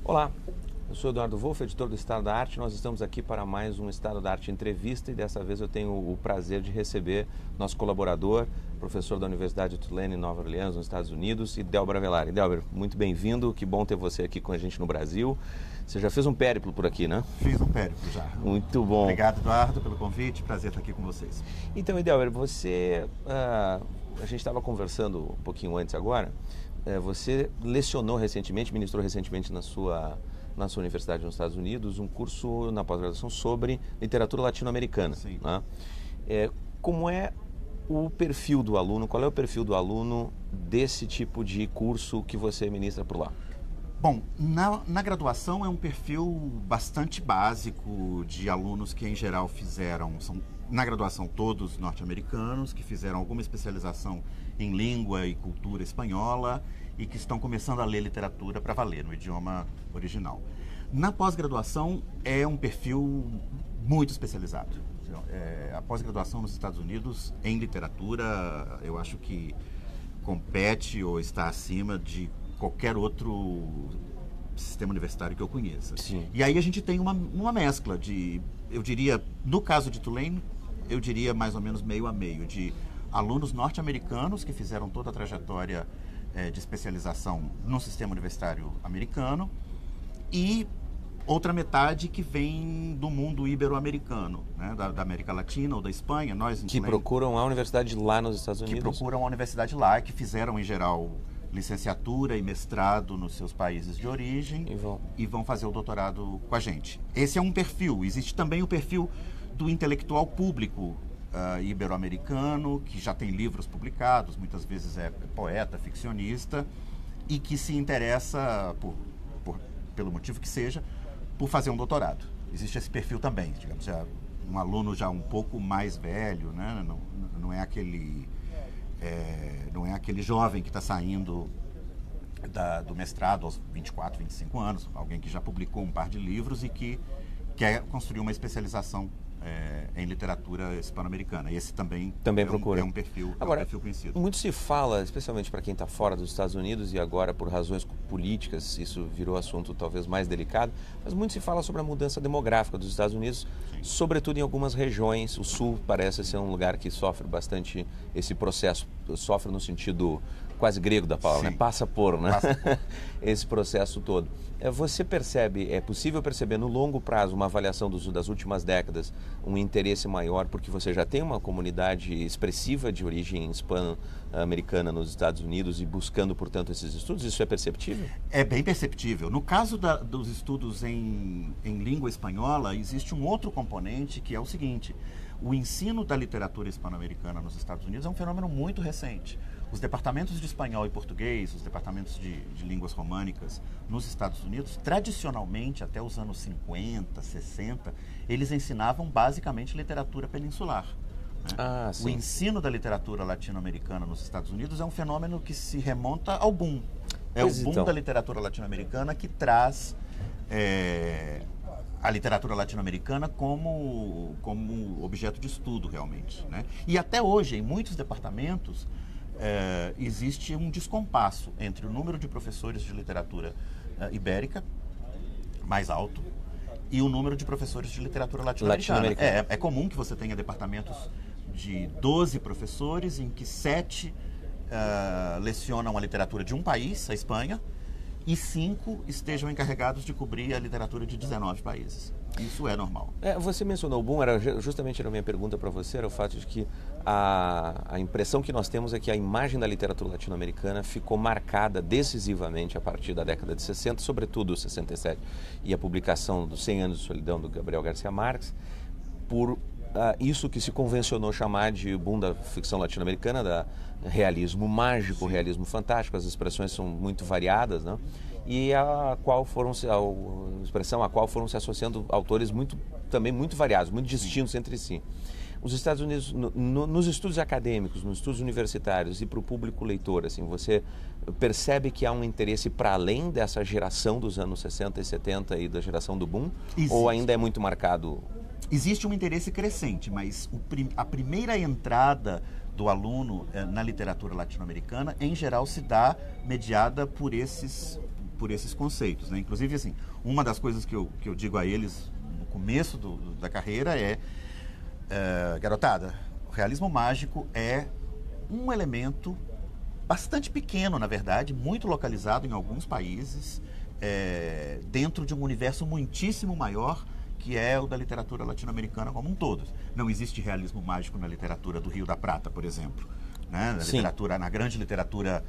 Olá, eu sou Eduardo Wolff, editor do Estado da Arte. Nós estamos aqui para mais um Estado da Arte Entrevista e dessa vez eu tenho o prazer de receber nosso colaborador, professor da Universidade de Tulane, em Nova Orleans, nos Estados Unidos, Delber Avelar. Delber, muito bem-vindo, que bom ter você aqui com a gente no Brasil. Você já fez um périplo por aqui, né? Fiz um périplo já. Muito bom. Obrigado, Eduardo, pelo convite. Prazer estar aqui com vocês. Então, Delber, você... a gente estava conversando um pouquinho antes agora. Você lecionou recentemente, ministrou recentemente na sua universidade nos Estados Unidos, um curso na pós-graduação sobre literatura latino-americana. Sim. Né? Como é o perfil do aluno, qual é o perfil do aluno desse tipo de curso que você ministra por lá? Bom, na graduação é um perfil bastante básico de alunos que em geral são na graduação todos norte-americanos, que fizeram alguma especialização em língua e cultura espanhola e que estão começando a ler literatura para valer, no idioma original. Na pós-graduação é um perfil muito especializado. A pós-graduação nos Estados Unidos em literatura, eu acho que compete ou está acima de qualquer outro sistema universitário que eu conheça. Sim. E aí a gente tem uma mescla de, eu diria, no caso de Tulane, eu diria mais ou menos meio a meio, de alunos norte-americanos que fizeram toda a trajetória de especialização no sistema universitário americano e outra metade que vem do mundo ibero-americano, né, da América Latina ou da Espanha. Que procuram a universidade lá nos Estados Unidos. Que procuram a universidade lá, que fizeram em geral licenciatura e mestrado nos seus países de origem e vão fazer o doutorado com a gente. Esse é um perfil. Existe também o perfil do intelectual público ibero-americano, que já tem livros publicados, muitas vezes é poeta, ficcionista, e que se interessa, pelo motivo que seja, por fazer um doutorado. Existe esse perfil também, digamos, um aluno já um pouco mais velho, né? Não é aquele jovem que está saindo do mestrado aos 24, 25 anos, alguém que já publicou um par de livros e que quer construir uma especialização em literatura hispano-americana. Esse também procura. É um perfil conhecido. Muito se fala, especialmente para quem está fora dos Estados Unidos e agora por razões políticas, isso virou assunto talvez mais delicado, mas muito se fala sobre a mudança demográfica dos Estados Unidos, Sim. Sobretudo em algumas regiões. O Sul parece ser um lugar que sofre bastante esse processo, sofre no sentido quase grego da palavra, né? Passa por, né? Esse processo todo. Você percebe, é possível perceber no longo prazo uma avaliação das últimas décadas, um interesse maior, porque você já tem uma comunidade expressiva de origem hispano-americana nos Estados Unidos e buscando, portanto, esses estudos? Isso é perceptível? É bem perceptível. No caso dos estudos em língua espanhola, existe um outro componente que é o seguinte: o ensino da literatura hispano-americana nos Estados Unidos é um fenômeno muito recente. Os departamentos de espanhol e português, os departamentos de línguas românicas nos Estados Unidos, tradicionalmente, até os anos 50, 60, eles ensinavam basicamente literatura peninsular. Né? O ensino da literatura latino-americana nos Estados Unidos é um fenômeno que se remonta ao boom. O boom da literatura latino-americana que traz a literatura latino-americana como objeto de estudo, realmente. Né? E até hoje, em muitos departamentos, existe um descompasso entre o número de professores de literatura ibérica, mais alto, e o número de professores de literatura latino-americana. É comum que você tenha departamentos de 12 professores, em que 7 lecionam a literatura de um país, a Espanha, e 5 estejam encarregados de cobrir a literatura de 19 países. Isso é normal. Você mencionou o boom, justamente a minha pergunta para você, era o fato de que a impressão que nós temos é que a imagem da literatura latino-americana ficou marcada decisivamente a partir da década de 60, sobretudo 67, e a publicação dos 100 anos de solidão do Gabriel Garcia Marques, por isso que se convencionou chamar de boom da ficção latino-americana, da realismo mágico, realismo fantástico. As expressões são muito variadas, né? E a expressão a qual foram se associando autores também muito variados, muito distintos entre si. Os Estados Unidos, nos estudos acadêmicos, nos estudos universitários e para o público leitor, assim, você percebe que há um interesse para além dessa geração dos anos 60 e 70 e da geração do boom? Existe. Ou ainda é muito marcado? Existe um interesse crescente, mas a primeira entrada do aluno na literatura latino-americana, em geral, se dá mediada por por esses conceitos, né? Inclusive, assim, uma das coisas que eu digo a eles no começo da carreira garotada, o realismo mágico é um elemento bastante pequeno, na verdade, muito localizado em alguns países, dentro de um universo muitíssimo maior, que é o da literatura latino-americana como um todo. Não existe realismo mágico na literatura do Rio da Prata, por exemplo, né? Na grande literatura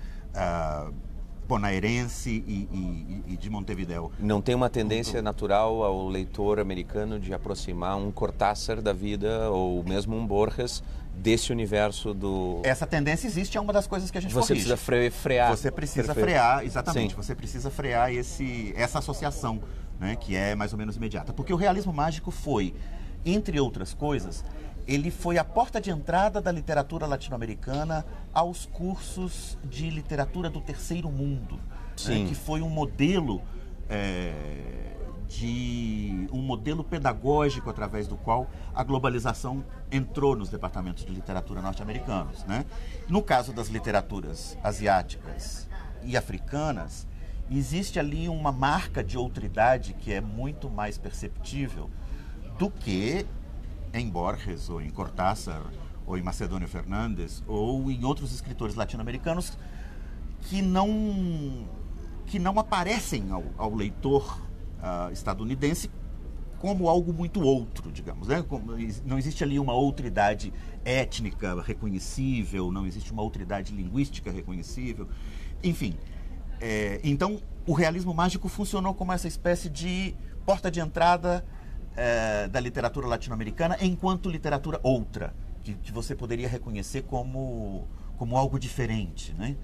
bonaerense e de Montevideo. Não tem uma tendência natural ao leitor americano de aproximar um Cortázar da vida ou mesmo um Borges desse universo do... Essa tendência existe, é uma das coisas que a gente Você corrige. precisa frear. Você precisa Perfeito. frear, exatamente. Sim. Você precisa frear essa associação, né, que é mais ou menos imediata. Porque o realismo mágico foi, entre outras coisas, ele foi a porta de entrada da literatura latino-americana aos cursos de literatura do terceiro mundo, né, que foi um modelo um modelo pedagógico através do qual a globalização entrou nos departamentos de literatura norte-americanos, né? No caso das literaturas asiáticas e africanas, existe ali uma marca de outridade que é muito mais perceptível do que em Borges, ou em Cortázar, ou em Macedônio Fernandes, ou em outros escritores latino-americanos que não aparecem ao leitor estadunidense como algo muito outro, digamos, né? Não existe ali uma outridade étnica reconhecível, não existe uma outridade linguística reconhecível, enfim. Então, o realismo mágico funcionou como essa espécie de porta de entrada da literatura latino-americana enquanto literatura outra, que você poderia reconhecer como algo diferente, né?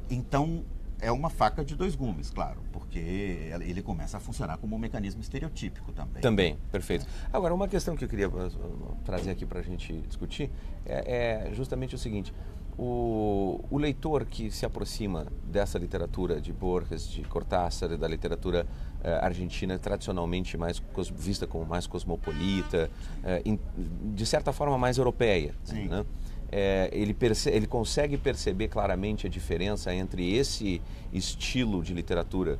Então, é uma faca de dois gumes, claro, porque ele começa a funcionar como um mecanismo estereotípico também. Também, perfeito. Agora, uma questão que eu queria trazer aqui para a gente discutir é justamente o seguinte: o leitor que se aproxima dessa literatura de Borges, de Cortázar, da literatura argentina tradicionalmente vista como mais cosmopolita, de certa forma mais europeia, sim, né? Ele consegue perceber claramente a diferença entre esse estilo de literatura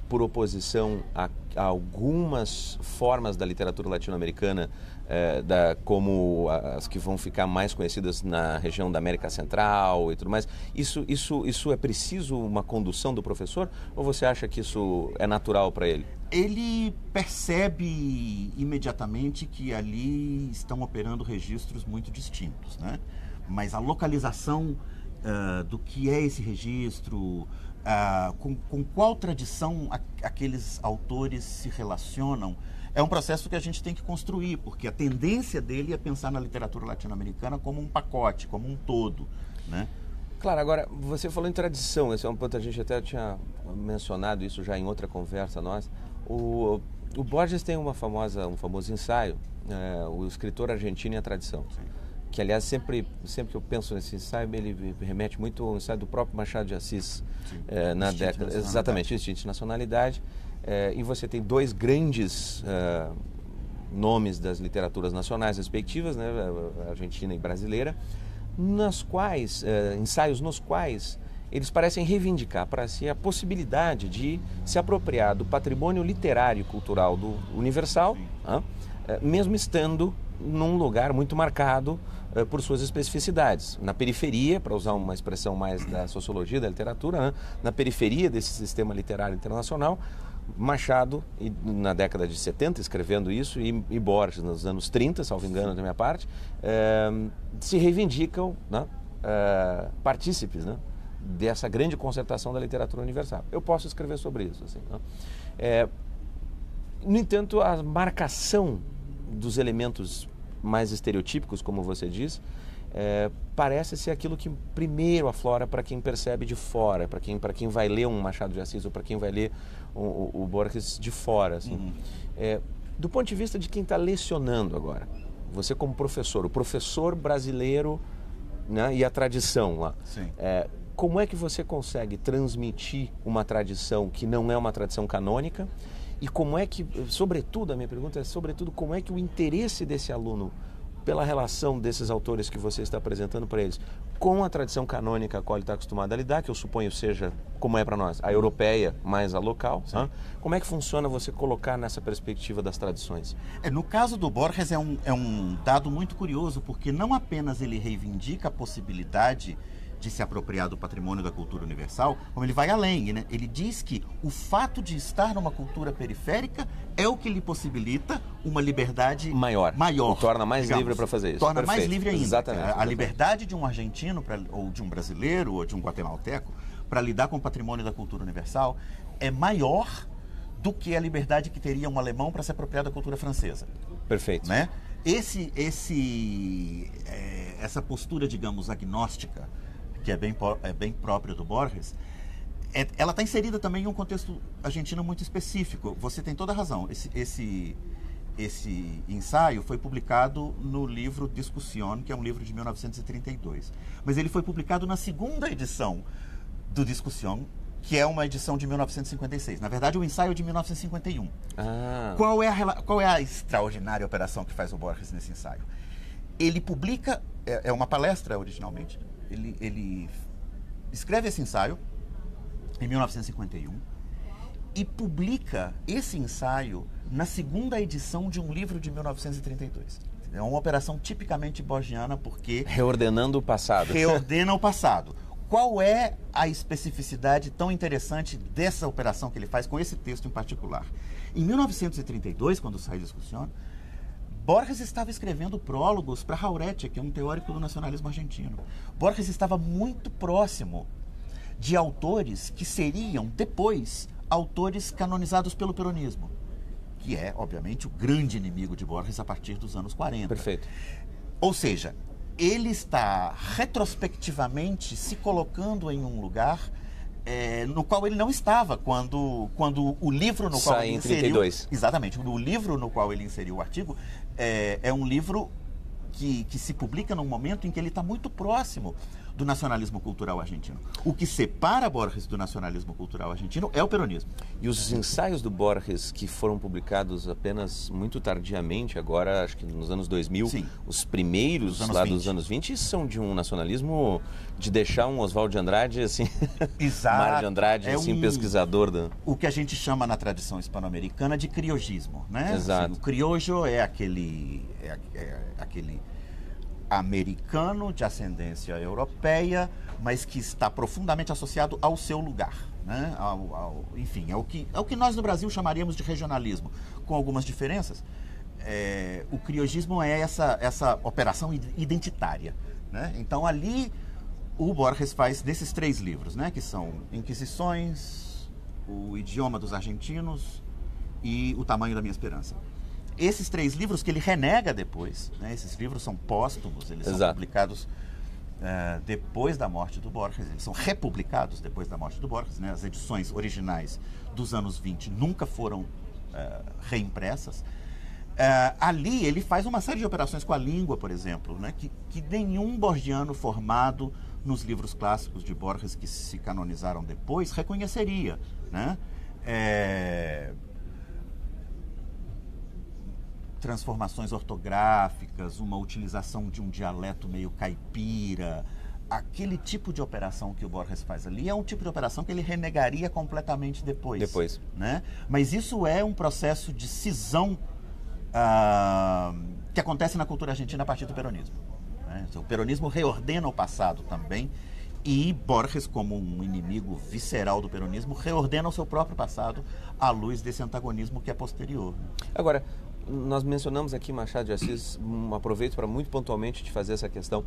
por oposição a algumas formas da literatura latino-americana, como as que vão ficar mais conhecidas na região da América Central e tudo mais. Isso é preciso uma condução do professor, ou você acha que isso é natural para ele? Ele percebe imediatamente que ali estão operando registros muito distintos, né? Mas a localização do que é esse registro, com qual tradição aqueles autores se relacionam, é um processo que a gente tem que construir, porque a tendência dele é pensar na literatura latino-americana como um pacote, como um todo, né? Claro, agora, você falou em tradição, esse é um ponto, a gente até tinha mencionado isso já em outra conversa nossa. O Borges tem um famoso ensaio, o escritor argentino e a tradição. Sim. Que, aliás, sempre que eu penso nesse ensaio, ele me remete muito ao ensaio do próprio Machado de Assis, na década... Exatamente, Instinto de Nacionalidade. E você tem dois grandes nomes das literaturas nacionais respectivas, né, argentina e brasileira, ensaios nos quais eles parecem reivindicar para si a possibilidade de se apropriar do patrimônio literário e cultural do universal, mesmo estando num lugar muito marcado por suas especificidades. Na periferia, para usar uma expressão mais da sociologia da literatura, né, na periferia desse sistema literário internacional, Machado, na década de 70, escrevendo isso, e Borges, nos anos 30, salvo engano da minha parte, se reivindicam, né, partícipes, né, dessa grande concertação da literatura universal. Eu posso escrever sobre isso. Assim, né? No entanto, a marcação dos elementos mais estereotípicos, como você diz, parece ser aquilo que primeiro aflora para quem percebe de fora, para quem vai ler um Machado de Assis ou para quem vai ler o Borges de fora. Assim. Do ponto de vista de quem está lecionando agora, você como professor, o professor brasileiro, né, e a tradição lá, como é que você consegue transmitir uma tradição que não é uma tradição canônica? E como é que, sobretudo, a minha pergunta é, sobretudo, como é que o interesse desse aluno pela relação desses autores que você está apresentando para eles com a tradição canônica a qual ele está acostumado a lidar, que eu suponho seja, como é para nós, a europeia mais a local, como é que funciona você colocar nessa perspectiva das tradições? No caso do Borges é um dado muito curioso, porque não apenas ele reivindica a possibilidade de se apropriar do patrimônio da cultura universal, como ele vai além, né? Ele diz que o fato de estar numa cultura periférica é o que lhe possibilita uma liberdade maior. O torna mais livre para fazer isso. Torna mais livre ainda. Exatamente. A liberdade de um argentino, ou de um brasileiro, ou de um guatemalteco, para lidar com o patrimônio da cultura universal, é maior do que a liberdade que teria um alemão para se apropriar da cultura francesa. Perfeito. Né? Essa postura, digamos, agnóstica, que é bem própria do Borges, ela está inserida também em um contexto argentino muito específico. Você tem toda a razão. Esse ensaio foi publicado no livro Discussión, que é um livro de 1932. Mas ele foi publicado na segunda edição do Discussión, que é uma edição de 1956. Na verdade, o ensaio é de 1951. Qual é a extraordinária operação que faz o Borges nesse ensaio? Ele publica, é uma palestra originalmente, ele escreve esse ensaio em 1951 e publica esse ensaio na segunda edição de um livro de 1932. É uma operação tipicamente borgiana, porque... Reordenando o passado. Reordena o passado. Qual é a especificidade tão interessante dessa operação que ele faz com esse texto em particular? Em 1932, quando sai Discussión, Borges estava escrevendo prólogos para Jauretche, que é um teórico do nacionalismo argentino. Borges estava muito próximo de autores que seriam, depois, autores canonizados pelo peronismo, que é, obviamente, o grande inimigo de Borges a partir dos anos 40. Perfeito. Ou seja, ele está retrospectivamente se colocando em um lugar no qual ele não estava quando o livro no qual ele inseriu... 32. Exatamente. O livro no qual ele inseriu o artigo é um livro que se publica num momento em que ele está muito próximo do nacionalismo cultural argentino. O que separa Borges do nacionalismo cultural argentino é o peronismo. E os ensaios do Borges, que foram publicados apenas muito tardiamente, agora acho que nos anos 2000, Sim. os primeiros anos lá 20. dos anos 20, são de um nacionalismo de deixar um Oswald de Andrade, assim, Exato. Mário de Andrade, assim, pesquisador da... O que a gente chama na tradição hispano-americana de criogismo, né? Exato. Assim, o criojo é aquele americano de ascendência europeia, mas que está profundamente associado ao seu lugar, né? Enfim, é o que nós no Brasil chamaríamos de regionalismo, com algumas diferenças. O criogismo é essa operação identitária, né? Então ali o Borges faz desses 3 livros, né? Que são Inquisições, O Idioma dos Argentinos e O Tamanho da Minha Esperança. Esses 3 livros que ele renega depois, né? Esses livros são póstumos, eles são publicados depois da morte do Borges, eles são republicados depois da morte do Borges, né? As edições originais dos anos 20 nunca foram reimpressas. Ali ele faz uma série de operações com a língua, por exemplo, né? que nenhum borgiano formado nos livros clássicos de Borges que se canonizaram depois reconheceria, né? Transformações ortográficas, uma utilização de um dialeto meio caipira, aquele tipo de operação que o Borges faz ali é um tipo de operação que ele renegaria completamente depois. Né? Mas isso é um processo de cisão que acontece na cultura argentina a partir do peronismo. Né? O peronismo reordena o passado também, e Borges, como um inimigo visceral do peronismo, reordena o seu próprio passado à luz desse antagonismo que é posterior. Né? Agora, nós mencionamos aqui Machado de Assis, aproveito para muito pontualmente te fazer essa questão.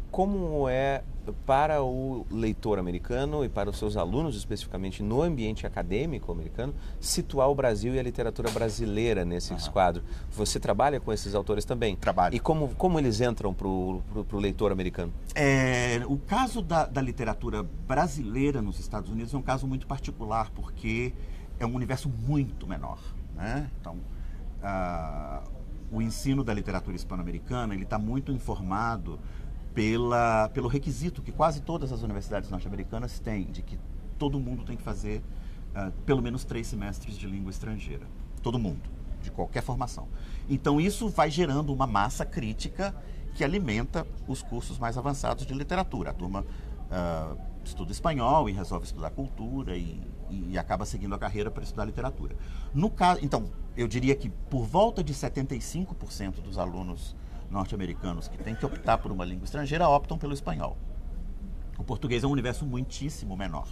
Como é para o leitor americano e para os seus alunos, especificamente no ambiente acadêmico americano, situar o Brasil e a literatura brasileira nesse quadro? Você trabalha com esses autores também? Trabalho. E como eles entram para o leitor americano? O caso da literatura brasileira nos Estados Unidos é um caso muito particular, porque é um universo muito menor, né? Então, o ensino da literatura hispano-americana ele está muito informado pelo requisito que quase todas as universidades norte-americanas têm, de que todo mundo tem que fazer pelo menos 3 semestres de língua estrangeira. Todo mundo. de qualquer formação. Então isso vai gerando uma massa crítica que alimenta os cursos mais avançados de literatura. A turma estuda espanhol e resolve estudar cultura e acaba seguindo a carreira para estudar literatura. No caso, então, eu diria que por volta de 75% dos alunos norte-americanos que têm que optar por uma língua estrangeira optam pelo espanhol. O português é um universo muitíssimo menor,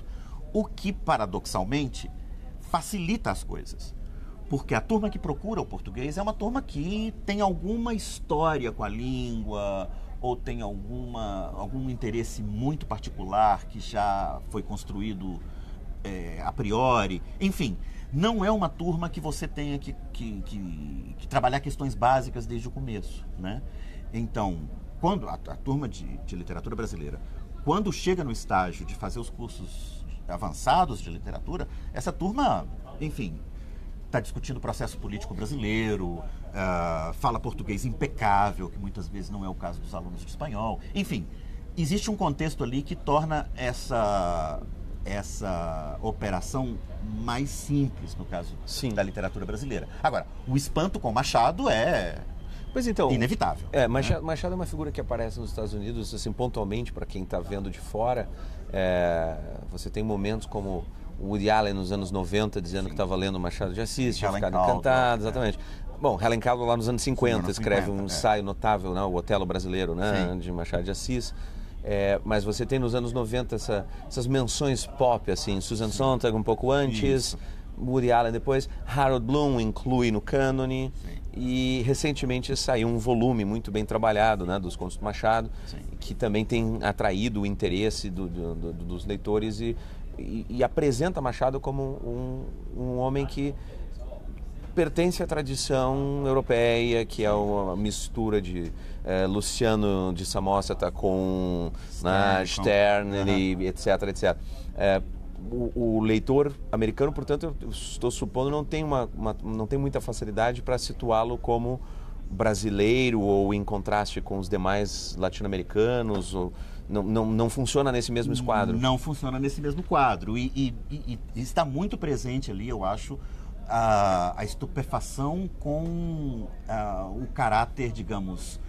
o que, paradoxalmente, facilita as coisas. Porque a turma que procura o português é uma turma que tem alguma história com a língua ou tem algum interesse muito particular que já foi construído a priori. Enfim, não é uma turma que você tenha que trabalhar questões básicas desde o começo, né? Então, quando a turma de literatura brasileira, quando chega no estágio de fazer os cursos avançados de literatura, essa turma, enfim, está discutindo o processo político brasileiro, fala português impecável, que muitas vezes não é o caso dos alunos de espanhol. Enfim, existe um contexto ali que torna essa operação mais simples, no caso da literatura brasileira. Agora, o espanto com Machado é inevitável. Machado é uma figura que aparece nos Estados Unidos, assim, pontualmente, para quem está vendo de fora. Você tem momentos como o Woody Allen nos anos 90 dizendo que estava lendo Machado de Assis, tinha ficado encantado, exatamente. Bom, Helen Caldwell lá nos anos 50 escreve um ensaio notável, né, o Otelo Brasileiro, né, de Machado de Assis. Mas você tem nos anos 90 essas menções pop, assim, Susan Sontag um pouco antes, Woody Allen depois, Harold Bloom inclui no cânone, e recentemente saiu um volume muito bem trabalhado, né, dos contos do Machado, que também tem atraído o interesse dos leitores e apresenta Machado como um homem que pertence à tradição europeia, que é uma mistura de Luciano de Samosata com Stern, etc, etc. O leitor americano, portanto, eu estou supondo, não tem muita facilidade para situá-lo como brasileiro ou em contraste com os demais latino-americanos, ou não funciona nesse mesmo esquadro. Não funciona nesse mesmo quadro e está muito presente ali, eu acho, a estupefação com o caráter, digamos,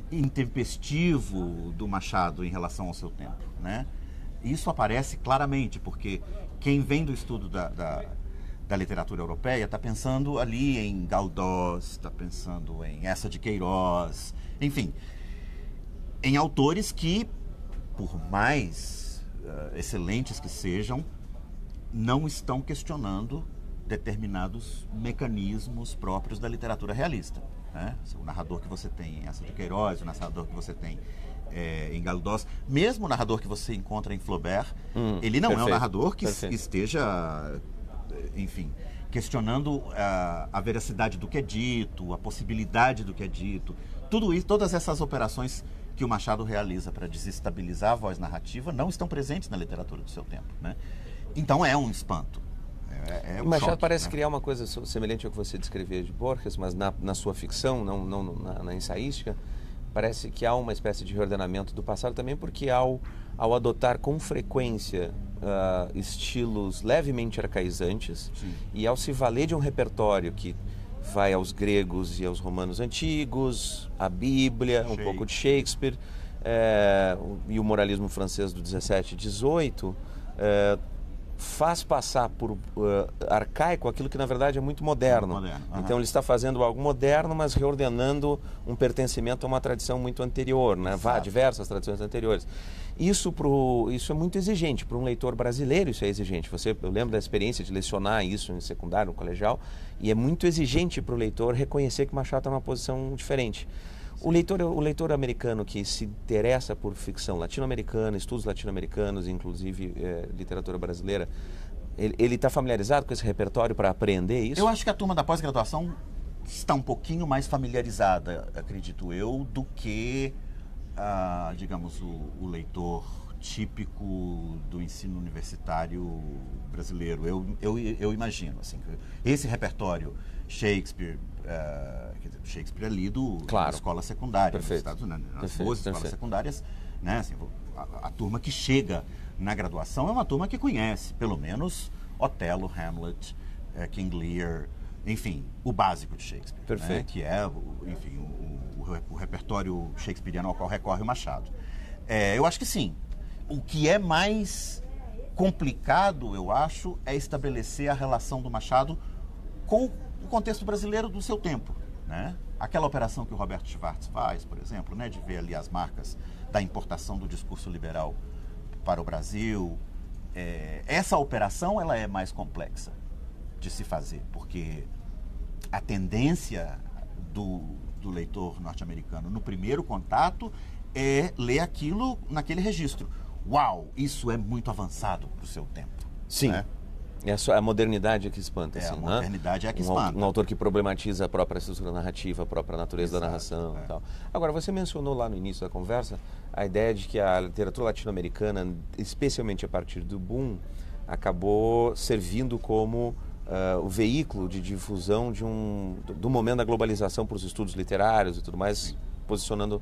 intempestivo do Machado em relação ao seu tempo, né? Isso aparece claramente, porque quem vem do estudo da literatura europeia está pensando ali em Galdós, está pensando em Eça de Queiroz, enfim, em autores que, por mais excelentes que sejam, não estão questionando determinados mecanismos próprios da literatura realista, né? O narrador que você tem em Eça de Queiroz, o narrador que você tem em Galdós, mesmo o narrador que você encontra em Flaubert, ele não é um narrador que esteja, enfim, questionando a veracidade do que é dito, a possibilidade do que é dito. Tudo isso, todas essas operações que o Machado realiza para desestabilizar a voz narrativa não estão presentes na literatura do seu tempo, né? Então é um espanto. O Machado parece criar uma coisa semelhante ao que você descrevia de Borges, mas na sua ficção, não na ensaística. Parece que há uma espécie de reordenamento do passado também, porque ao adotar com frequência estilos levemente arcaizantes, e ao se valer de um repertório que vai aos gregos e aos romanos antigos, a Bíblia, um pouco de Shakespeare, e o moralismo francês do 17 e 18, faz passar por arcaico aquilo que na verdade é muito moderno. Então ele está fazendo algo moderno, mas reordenando um pertencimento a uma tradição muito anterior, né? Diversas tradições anteriores. Isso é muito exigente para um leitor brasileiro. Isso é exigente. Eu lembro da experiência de lecionar isso em secundário, no colegial, e é muito exigente para o leitor reconhecer que Machado está numa posição diferente. O leitor americano que se interessa por ficção latino-americana, estudos latino-americanos, inclusive literatura brasileira, ele está familiarizado com esse repertório para aprender isso? Eu acho que a turma da pós-graduação está um pouquinho mais familiarizada, acredito eu, do que, digamos, o leitor típico do ensino universitário brasileiro. Eu imagino, assim, que esse repertório, Shakespeare, Shakespeare é lido na escola secundária, nos Estados Unidos, nas boas escolas secundárias, né? Assim, a turma que chega na graduação é uma turma que conhece, pelo menos, Otelo, Hamlet, King Lear, enfim, o básico de Shakespeare. Perfeito. Né? Que é, enfim, o repertório shakespeariano ao qual recorre o Machado. Eu acho que sim. O que é mais complicado, eu acho, é estabelecer a relação do Machado com o contexto brasileiro do seu tempo. Né? Aquela operação que o Roberto Schwartz faz, por exemplo, né, de ver ali as marcas da importação do discurso liberal para o Brasil, essa operação ela é mais complexa de se fazer, porque a tendência do leitor norte-americano no primeiro contato é ler aquilo naquele registro. Uau, isso é muito avançado para o seu tempo. Sim. Né? É a modernidade que espanta. Assim, a modernidade é que espanta. Um autor que problematiza a própria estrutura narrativa, a própria natureza da narração e tal. Agora, você mencionou lá no início da conversa a ideia de que a literatura latino-americana, especialmente a partir do boom, acabou servindo como o veículo de difusão do momento da globalização para os estudos literários e tudo mais, posicionando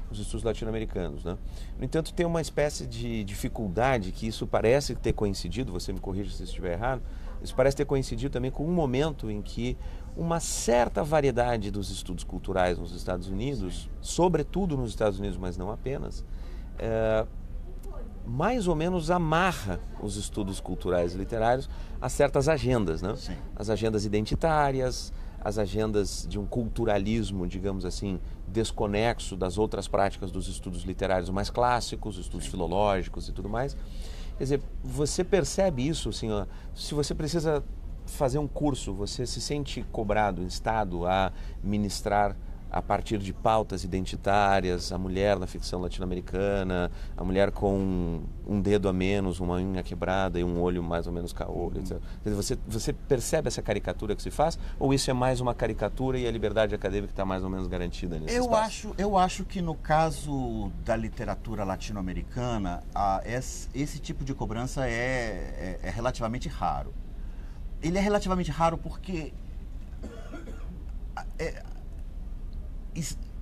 os estudos latino-americanos, né? No entanto, tem uma espécie de dificuldade que isso parece ter coincidido, você me corrija se estiver errado, isso parece ter coincidido também com um momento em que uma certa variedade dos estudos culturais nos Estados Unidos, sobretudo nos Estados Unidos, mas não apenas, mais ou menos amarra os estudos culturais e literários a certas agendas, né? Sim. As agendas identitárias, as agendas de um culturalismo, digamos assim, desconexo das outras práticas dos estudos literários mais clássicos, estudos filológicos e tudo mais. Quer dizer, você percebe isso, assim, ó, se você precisa fazer um curso, você se sente cobrado, instado a ministrar a partir de pautas identitárias, a mulher na ficção latino-americana, a mulher com um dedo a menos, uma unha quebrada e um olho mais ou menos caolho, etc. Você percebe essa caricatura que se faz? Ou isso é mais uma caricatura e a liberdade acadêmica está mais ou menos garantida nesse espaço? Eu acho que no caso da literatura latino-americana, esse tipo de cobrança é relativamente raro. Ele é relativamente raro porque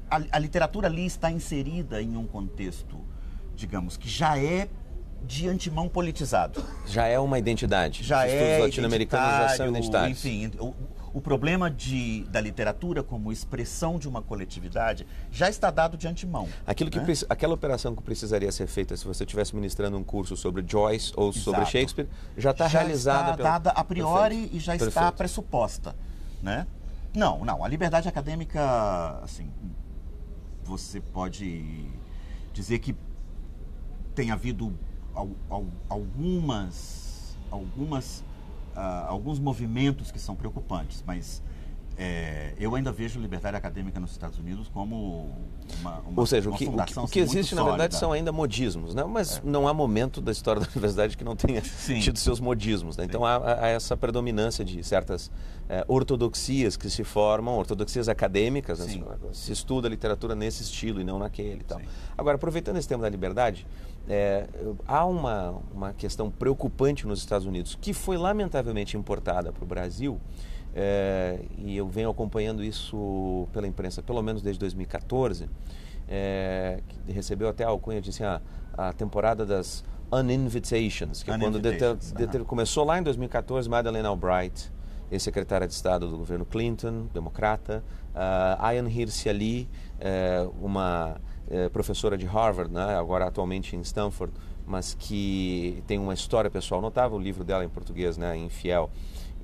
a literatura ali está inserida em um contexto, digamos, que já é de antemão politizado. Já é uma identidade. Já os estudos é latino-americanos já são identitários. Enfim, o problema da literatura como expressão de uma coletividade já está dado de antemão. Aquela operação que precisaria ser feita se você estivesse ministrando um curso sobre Joyce ou sobre Shakespeare, já está realizada. Já está dada a priori. Perfeito. E já está pressuposta, né? Não, a liberdade acadêmica, assim, você pode dizer que tem havido alguns movimentos que são preocupantes, mas eu ainda vejo liberdade acadêmica nos Estados Unidos como ou seja, uma fundação o que existe, na verdade, sólida. são ainda modismos, né? Mas não há momento da história da universidade que não tenha tido seus modismos, né? Então há essa predominância de certas ortodoxias que se formam, ortodoxias acadêmicas, né? Se estuda a literatura nesse estilo e não naquele e tal. Agora, aproveitando esse tema da liberdade, há uma questão preocupante nos Estados Unidos que foi lamentavelmente importada para o Brasil. E eu venho acompanhando isso pela imprensa pelo menos desde 2014, que recebeu até a alcunha de assim, a temporada das Uninvitations, que é quando começou lá em 2014, Madeleine Albright, ex-secretária de Estado do governo Clinton, democrata, Ayaan Hirsi Ali, uma professora de Harvard, né, agora atualmente em Stanford, mas que tem uma história pessoal notável, o livro dela em português, né, Infiel,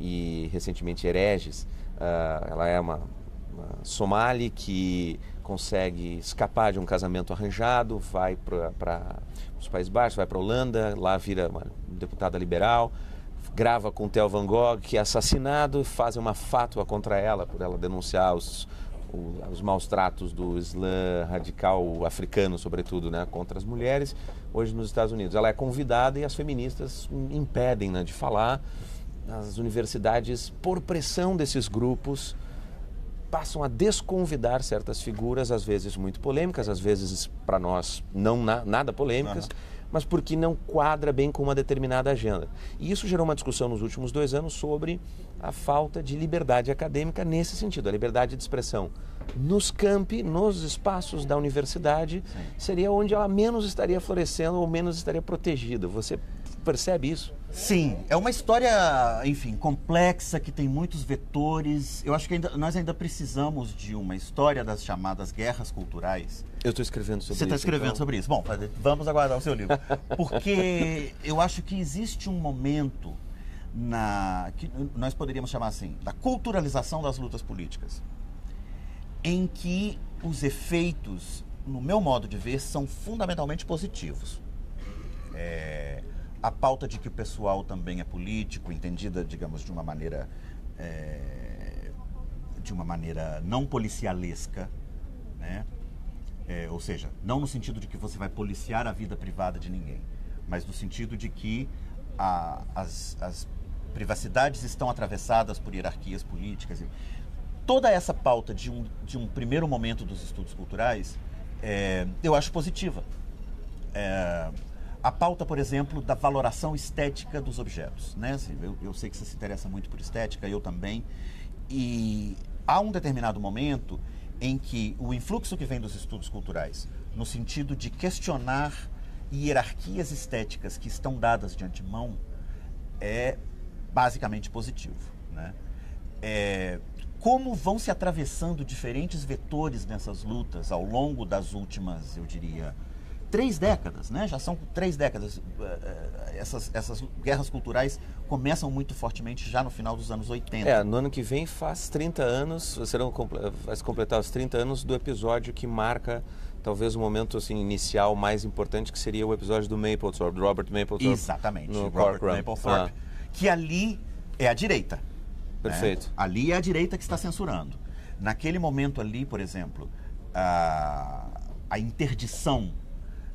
e recentemente Hereges. Ela é uma somali que consegue escapar de um casamento arranjado, vai para os Países Baixos, vai para a Holanda, lá vira uma deputada liberal, grava com Theo Van Gogh, que é assassinado, fazem uma fátua contra ela, por ela denunciar os maus tratos do Islã radical africano, sobretudo, né, contra as mulheres, hoje nos Estados Unidos. Ela é convidada e as feministas impedem, né, de falar. As universidades, por pressão desses grupos, passam a desconvidar certas figuras, às vezes muito polêmicas, às vezes para nós nada polêmicas, mas porque não quadra bem com uma determinada agenda. E isso gerou uma discussão nos últimos 2 anos sobre a falta de liberdade acadêmica nesse sentido. A liberdade de expressão nos campi, nos espaços da universidade, seria onde ela menos estaria florescendo ou menos estaria protegida. Você percebe isso? Sim, é uma história, enfim, complexa, que tem muitos vetores. Eu acho que nós ainda precisamos de uma história das chamadas guerras culturais. Eu estou escrevendo sobre isso. Você está escrevendo então... sobre isso. Bom, vamos aguardar o seu livro. Porque eu acho que existe um momento que nós poderíamos chamar assim, da culturalização das lutas políticas, em que os efeitos, no meu modo de ver, são fundamentalmente positivos. A pauta de que o pessoal também é político, entendida, digamos, de uma maneira não policialesca, né? Ou seja, não no sentido de que você vai policiar a vida privada de ninguém, mas no sentido de que as privacidades estão atravessadas por hierarquias políticas. Toda essa pauta de um primeiro momento dos estudos culturais, eu acho positiva. A pauta, por exemplo, da valoração estética dos objetos, né? Assim, eu sei que você se interessa muito por estética, eu também. E há um determinado momento em que o influxo que vem dos estudos culturais, no sentido de questionar hierarquias estéticas que estão dadas de antemão, é basicamente positivo, né? Como vão se atravessando diferentes vetores nessas lutas ao longo das últimas, eu diria, 3 décadas, né? Já são 3 décadas. Essas guerras culturais começam muito fortemente já no final dos anos 80. No ano que vem faz 30 anos, vai se completar os 30 anos do episódio que marca talvez o momento assim, inicial mais importante, que seria o episódio do Mapplethorpe, do Robert Mapplethorpe. Exatamente, no Robert Mapplethorpe, que ali é a direita. Perfeito. Né? Ali é a direita que está censurando. Naquele momento ali, por exemplo, a interdição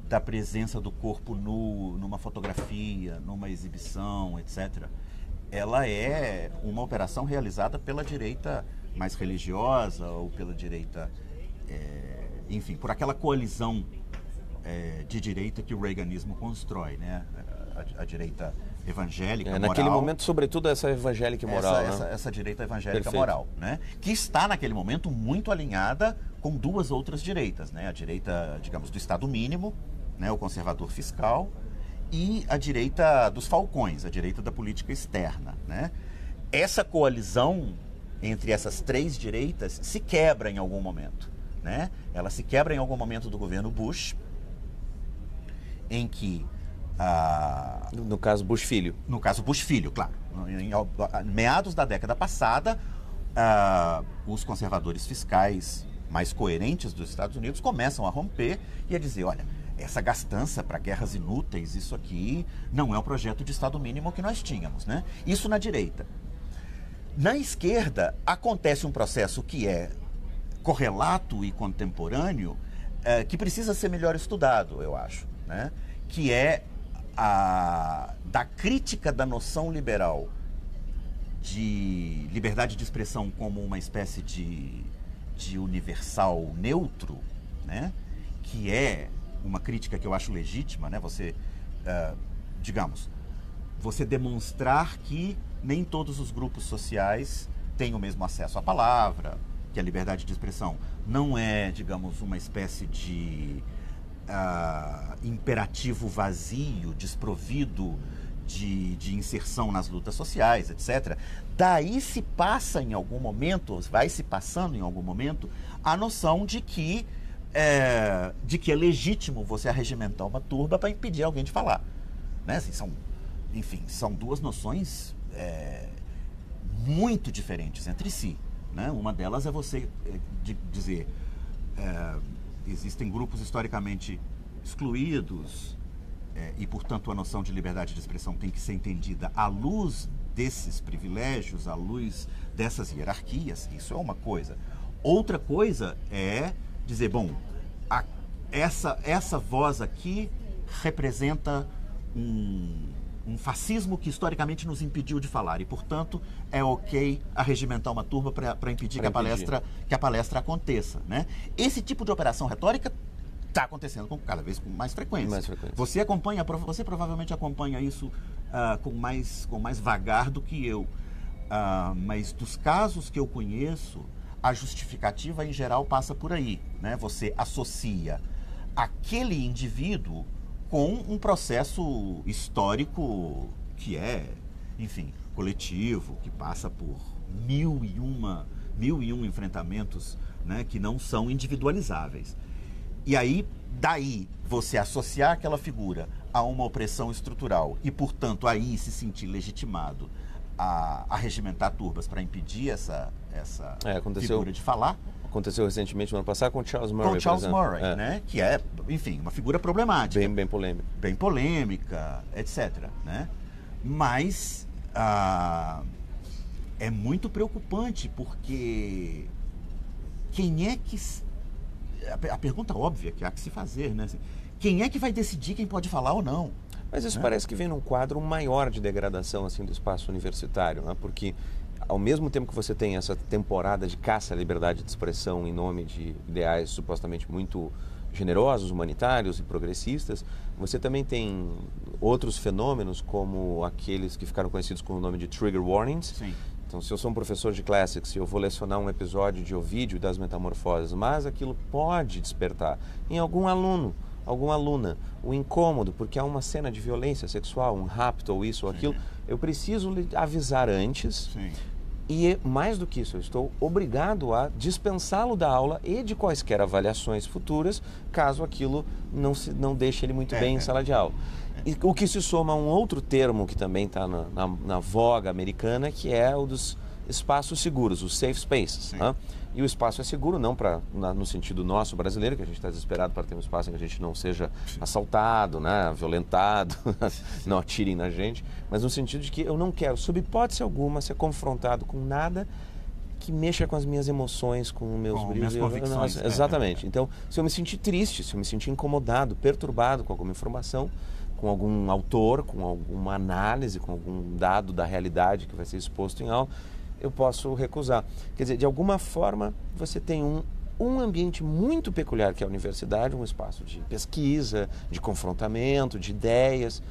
da presença do corpo nu numa fotografia, numa exibição, etc., ela é uma operação realizada pela direita mais religiosa ou pela direita, enfim, por aquela coalizão de direita que o reaganismo constrói, né? A direita evangélica, moral. Naquele momento, sobretudo, essa evangélica e moral, essa direita evangélica Perfeito. moral, né? Que está, naquele momento, muito alinhada com 2 outras direitas, né? A direita, digamos, do Estado mínimo, né? O conservador fiscal, e a direita dos falcões, a direita da política externa, né? Essa coalizão entre essas 3 direitas se quebra em algum momento, né? Ela se quebra em algum momento do governo Bush, em que no caso Bush filho. No caso Bush filho, claro. Em meados da década passada, os conservadores fiscais mais coerentes dos Estados Unidos começam a romper e a dizer, olha, essa gastança para guerras inúteis, isso aqui não é o projeto de Estado mínimo que nós tínhamos, né? Isso na direita. Na esquerda, acontece um processo que é correlato e contemporâneo, que precisa ser melhor estudado, eu acho, né? Que é da crítica da noção liberal de liberdade de expressão como uma espécie de universal neutro, né? Que é uma crítica que eu acho legítima, né? Você, digamos, você demonstrar que nem todos os grupos sociais têm o mesmo acesso à palavra, que a liberdade de expressão não é, digamos, uma espécie de imperativo vazio, desprovido de inserção nas lutas sociais, etc. Daí se passa em algum momento, vai se passando em algum momento, a noção de que é legítimo você arregimentar uma turba para impedir alguém de falar, né? Assim, são 2 noções muito diferentes entre si, né? Uma delas é você dizer existem grupos historicamente excluídos e, portanto, a noção de liberdade de expressão tem que ser entendida à luz desses privilégios, à luz dessas hierarquias. Isso é uma coisa. Outra coisa é dizer, bom, essa voz aqui representa um fascismo que historicamente nos impediu de falar e, portanto, é ok arregimentar uma turba para impedir que a palestra aconteça, né? Esse tipo de operação retórica está acontecendo cada vez com mais frequência. Você provavelmente acompanha isso com mais vagar do que eu, mas dos casos que eu conheço, a justificativa em geral passa por aí, né? Você associa aquele indivíduo com um processo histórico que é, enfim, coletivo, que passa por mil e um enfrentamentos, né, que não são individualizáveis. E aí, daí, você associar aquela figura a uma opressão estrutural e, portanto, aí se sentir legitimado a regimentar turbas para impedir essa figura de falar. Aconteceu recentemente, no ano passado, com Charles Murray, com Charles Murray, né? Que é, enfim, uma figura problemática. Bem polêmica. Bem polêmica, etc. Né? Mas é muito preocupante, porque quem é que... A pergunta óbvia que há que se fazer, né? Assim, quem é que vai decidir quem pode falar ou não? Mas isso parece que vem num quadro maior de degradação assim, do espaço universitário, né? Porque ao mesmo tempo que você tem essa temporada de caça à liberdade de expressão em nome de ideais supostamente muito generosos, humanitários e progressistas, você também tem outros fenômenos como aqueles que ficaram conhecidos com o nome de trigger warnings. Sim. Então, se eu sou um professor de classics, eu vou lecionar um episódio de Ovídio das Metamorfoses, mas aquilo pode despertar em algum aluno, alguma aluna, o incômodo, porque há uma cena de violência sexual, um rapto ou isso ou aquilo, eu preciso lhe avisar antes. Sim. E mais do que isso, eu estou obrigado a dispensá-lo da aula e de quaisquer avaliações futuras, caso aquilo não deixe ele muito bem em sala de aula. E o que se soma a um outro termo que também está na voga americana, que é o dos espaços seguros, os safe spaces. Né? E o espaço é seguro não no sentido nosso brasileiro, que a gente está desesperado para ter um espaço em que a gente não seja assaltado, né, violentado, não atirem na gente, mas no sentido de que eu não quero, sob hipótese alguma, ser confrontado com nada que mexa com as minhas emoções, com os meus brilhos. Minhas convicções. Exatamente. Então, se eu me sentir triste, se eu me sentir incomodado, perturbado com alguma informação, com algum autor, com alguma análise, com algum dado da realidade que vai ser exposto em aula, eu posso recusar. Quer dizer, de alguma forma, você tem um ambiente muito peculiar que é a universidade, um espaço de pesquisa, de confrontamento, de ideias,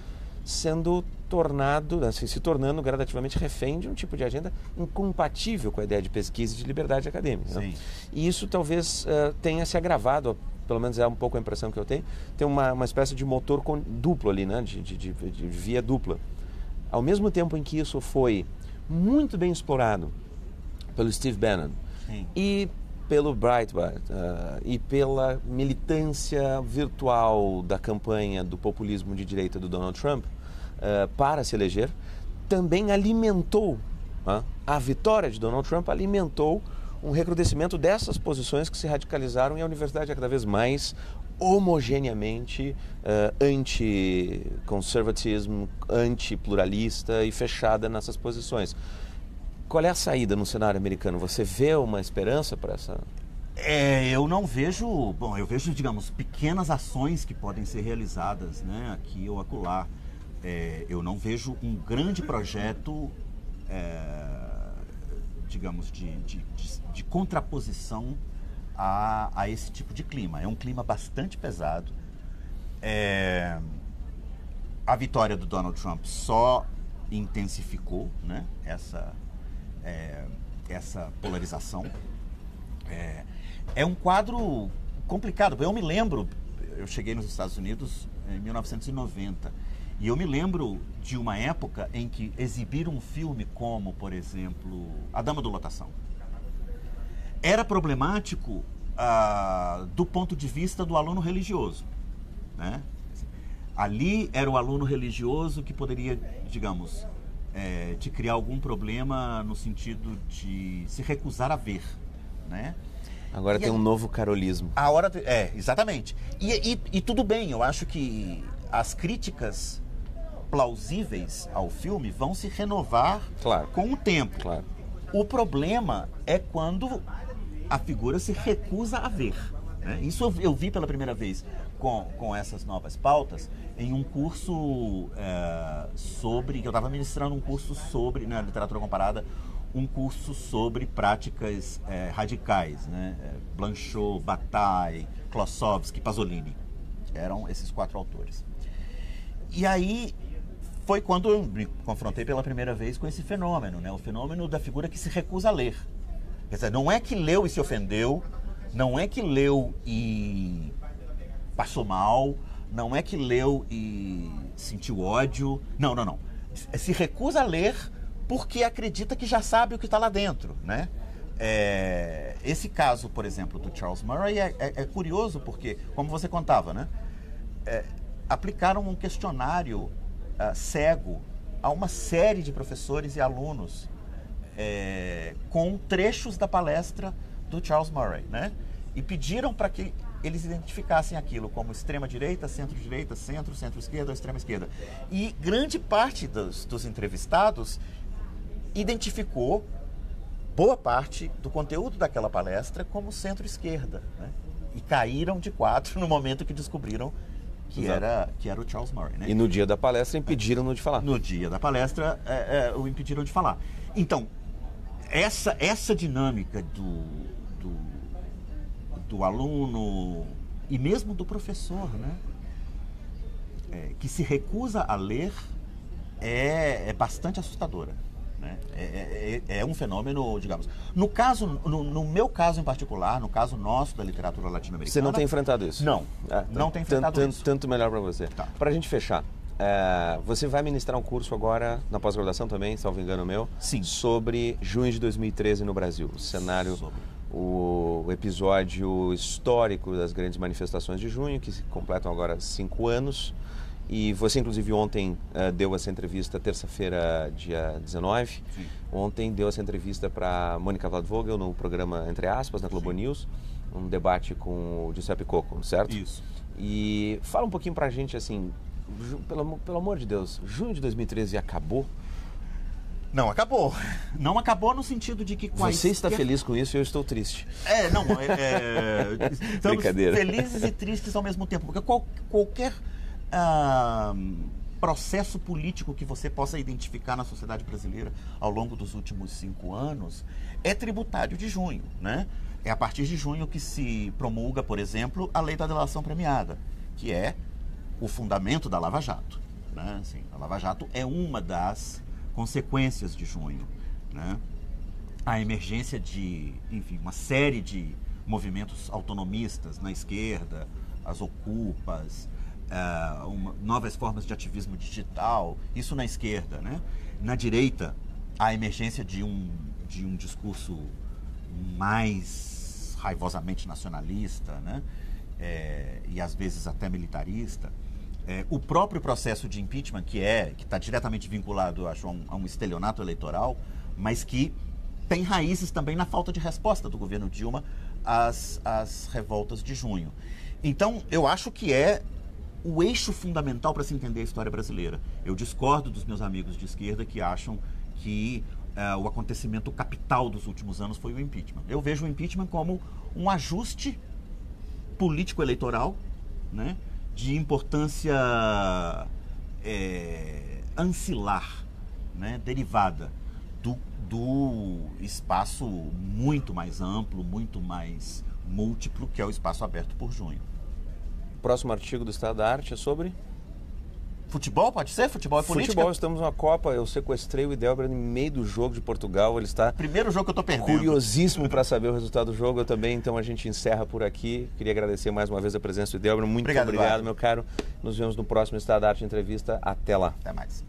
sendo tornado, assim, se tornando gradativamente refém de um tipo de agenda incompatível com a ideia de pesquisa e de liberdade acadêmica. Né? E isso talvez tenha se agravado, pelo menos é um pouco a impressão que eu tenho, tem uma espécie de motor duplo ali, né? de via dupla. Ao mesmo tempo em que isso foi muito bem explorado pelo Steve Bannon e pelo Breitbart e pela militância virtual da campanha do populismo de direita do Donald Trump para se eleger, também alimentou a vitória de Donald Trump, alimentou um recrudescimento dessas posições que se radicalizaram, e a universidade é cada vez mais homogeneamente anti-conservatismo, anti-pluralista e fechada nessas posições. Qual é a saída no cenário americano? Você vê uma esperança para essa... Eu não vejo... Bom, eu vejo, digamos, pequenas ações que podem ser realizadas, né, aqui ou acolá. Eu não vejo um grande projeto, digamos, de contraposição a esse tipo de clima. É um clima bastante pesado. A vitória do Donald Trump só intensificou, né, essa polarização. É um quadro complicado. Eu me lembro, eu cheguei nos Estados Unidos em 1990, e eu me lembro de uma época em que exibir um filme como, por exemplo, A Dama do Lotação era problemático do ponto de vista do aluno religioso, né? Ali era o aluno religioso que poderia, digamos, te criar algum problema no sentido de se recusar a ver, né? Agora tem um novo carolismo. Exatamente. E tudo bem, eu acho que as críticas plausíveis ao filme vão se renovar com o tempo. Claro. O problema é quando a figura se recusa a ver, né? Isso eu vi pela primeira vez com essas novas pautas em um curso sobre... Eu estava ministrando um curso sobre, na literatura comparada, um curso sobre práticas radicais, né? Blanchot, Bataille, Klossowski, Pasolini. Eram esses 4 autores. E aí foi quando eu me confrontei pela primeira vez com esse fenômeno, né? O fenômeno da figura que se recusa a ler. Quer dizer, não é que leu e se ofendeu, não é que leu e passou mal, não é que leu e sentiu ódio. Não. se recusa a ler porque acredita que já sabe o que está lá dentro, né? Esse caso, por exemplo, do Charles Murray é curioso porque, como você contava, né? Aplicaram um questionário cego a uma série de professores e alunos com trechos da palestra do Charles Murray, né? E pediram para que eles identificassem aquilo como extrema-direita, centro-direita, centro, centro-esquerda ou extrema-esquerda. E grande parte dos entrevistados identificou boa parte do conteúdo daquela palestra como centro-esquerda, né? E caíram de 4 no momento que descobriram que era o Charles Murray, né? E no dia da palestra impediram-no de falar. No dia da palestra o impediram de falar. Então, essa dinâmica do aluno e mesmo do professor, né? Que se recusa a ler é bastante assustadora, né? É um fenômeno, digamos. No meu caso em particular, no caso nosso da literatura latino-americana... Você não tem enfrentado isso? Não, não tem enfrentado isso. Tanto melhor para você. Tá. Para a gente fechar, você vai ministrar um curso agora, na pós-graduação também, salvo engano meu, Sim. Sobre junho de 2013 no Brasil. O cenário, o episódio histórico das grandes manifestações de junho, que se completam agora 5 anos. E você, inclusive, ontem deu essa entrevista, terça-feira, dia 19. Sim. Ontem deu essa entrevista para Mônica Waldvogel no programa Entre Aspas, na Globo News. Um debate com o Giuseppe Coco, certo? Isso. E fala um pouquinho pra gente, assim, pelo amor de Deus, junho de 2013 acabou? Não acabou. Não acabou no sentido de que... Você está feliz com isso e eu estou triste. Estamos Brincadeira. felizes e tristes ao mesmo tempo. Porque qualquer processo político que você possa identificar na sociedade brasileira ao longo dos últimos 5 anos é tributário de junho, né? É a partir de junho que se promulga, por exemplo, a lei da delação premiada, que é o fundamento da Lava Jato, né? Assim, a Lava Jato é uma das consequências de junho, né? A emergência de, enfim, uma série de movimentos autonomistas na esquerda, as ocupas, novas formas de ativismo digital, isso na esquerda, né? Na direita, a emergência de um discurso mais raivosamente nacionalista, né? E às vezes até militarista. O próprio processo de impeachment, que está diretamente vinculado, eu acho, a um estelionato eleitoral, mas que tem raízes também na falta de resposta do governo Dilma às revoltas de junho. Então, eu acho que é o eixo fundamental para se entender a história brasileira. Eu discordo dos meus amigos de esquerda que acham que o acontecimento capital dos últimos anos foi o impeachment. Eu vejo o impeachment como um ajuste político-eleitoral, né, de importância ancilar, né, derivada do espaço muito mais amplo, muito mais múltiplo, que é o espaço aberto por junho. Próximo artigo do Estado da Arte é sobre? Futebol, pode ser? Futebol e política? Futebol, estamos numa Copa, eu sequestrei o Idelber no meio do jogo de Portugal, ele está... Primeiro jogo que eu estou perdendo. Curiosíssimo para saber o resultado do jogo, eu também, então a gente encerra por aqui. Queria agradecer mais uma vez a presença do Idelber, muito obrigado, meu caro. Nos vemos no próximo Estado da Arte Entrevista, até lá. Até mais.